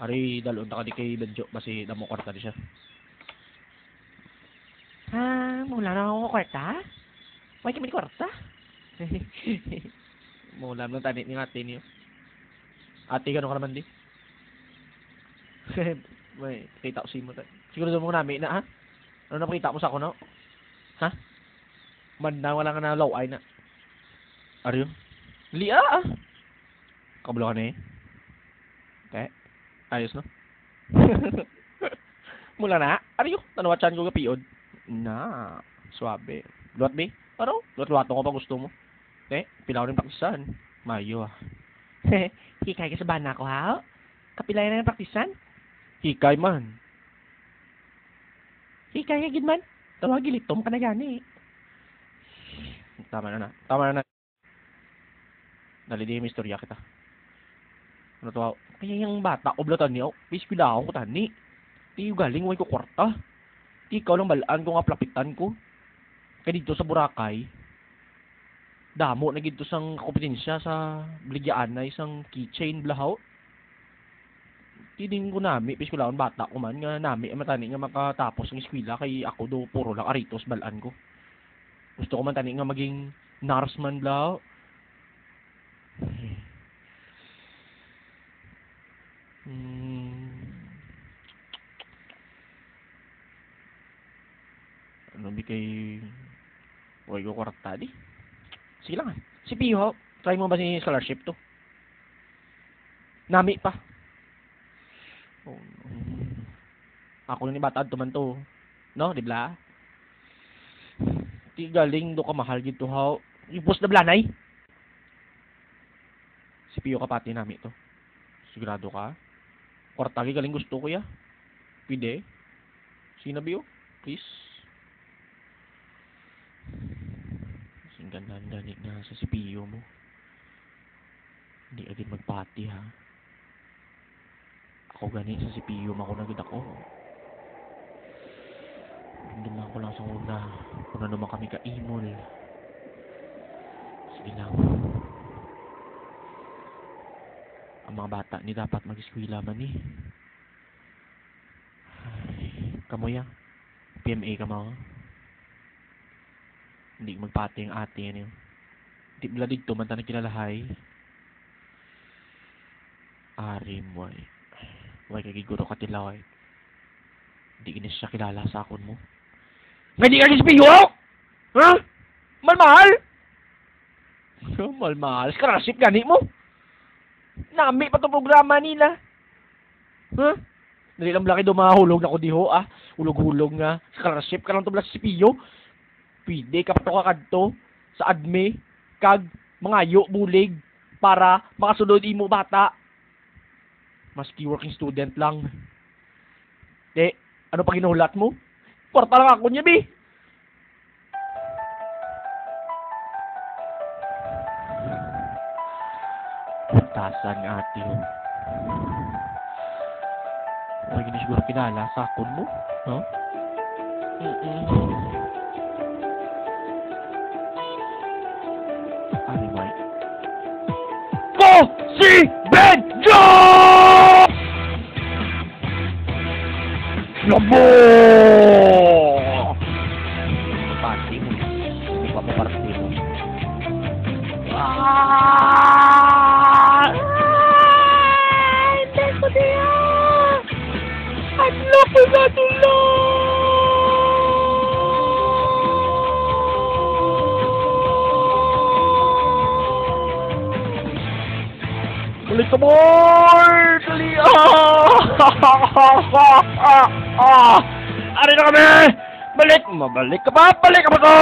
Ari dalon ta kay Benjo basi damo kwarta di siya. Ha, mula na ako kwarta? May kami kwarta? Mula lang tani ni ate niyo. Ate ka naman di. May kita ko si mo. Siguro mo nami na ha? Ano napakita mo sa ako no? Ha? Man na wala nga na low eye na. Ariyo? Lia ah. Kablo ka na eh. Okay. Ayos no? Mula na? Ariyo? Tanawatsan ko kapiod. Na. Suabe. Luat be? Ano? Luat-luato ko pa gusto mo. Okay? Pilaw rin praktisan. Mayo ah. Hikay ka sa bana ko ha? Kapilay na ng praktisan? Hikay man. Hikay ka gid man? Tawag gilitom ka na gani. Tama na na. Tama na na. Nalidi yung istorya kita. Ano to? Kaya yung bata, oblatan niyo, piskwilahan ko tani. Di yung galing, way ko kwarta. Di ikaw lang balaan ko nga plapitan ko. Kaya dito sa Boracay, damo na gito sang kompetensya sa Bligyaan na isang keychain blahaw. Tiding ko nami, piskwilahan bata ko man, nga nami, matani nga makatapos ng eskwela, kay ako do puro lang aritos balaan ko. Gusto ko man tani nga maging narsman blahaw. Ano bi kay Uy ko kwarta di? Sige lang. Si Piho, try mo ba si scholarship to? Nami pa. Oh, ako ni bata to man to. No, di ba? Ti galing do ka mahal gid to ha. Ipos na blanay. Si Piho kapati nami to. Sigurado ka? Kwarta galing gusto ko ya. Pwede. Sinabi oh, please. Sing ganda ni na sa CPU mo. Hindi agad magpati ha. Ako gani sa CPU mo ako nagad ako. Hindi ko lang sa una. Kung ano naman kami ka-imol. Sige lang. Ang mga bata ni dapat mag-eskwela man eh. Kamu ya? PMA ka mo? Hindi magpati ang ate niyo. Di bila dito man tanang kinalahay. Arim way. Way kagiguro ka tilaway. Hindi kinis siya kilala sa akon mo. Nga di ka kispiyo! Ha? Malmahal? Malmahal? Scholarship gani mo? Nami pa itong programa nila. Ha? Dali lang laki doon mahulog na ko diho ah. Hulog-hulog nga. Scholarship ka lang ito bala sa sipiyo. Pwede ka pa ito kakadto sa adme kag mangayo bulig para makasunod imo bata. Maski working student lang. Ano pa ginuhulat mo? Porta lang ako niya, bi. Putasan nga ate yun. Huwag gini siguro pinala sa akon mo. No? Anyway. Ko si Benjo! Labo! Pati mo. Hindi pa maparti mo. Hindi ko diya! Ang laki na tulo! Balik ka, boy! Dali! Ari na kami! Balik! Mabalik ka ba? Balik ka ba to?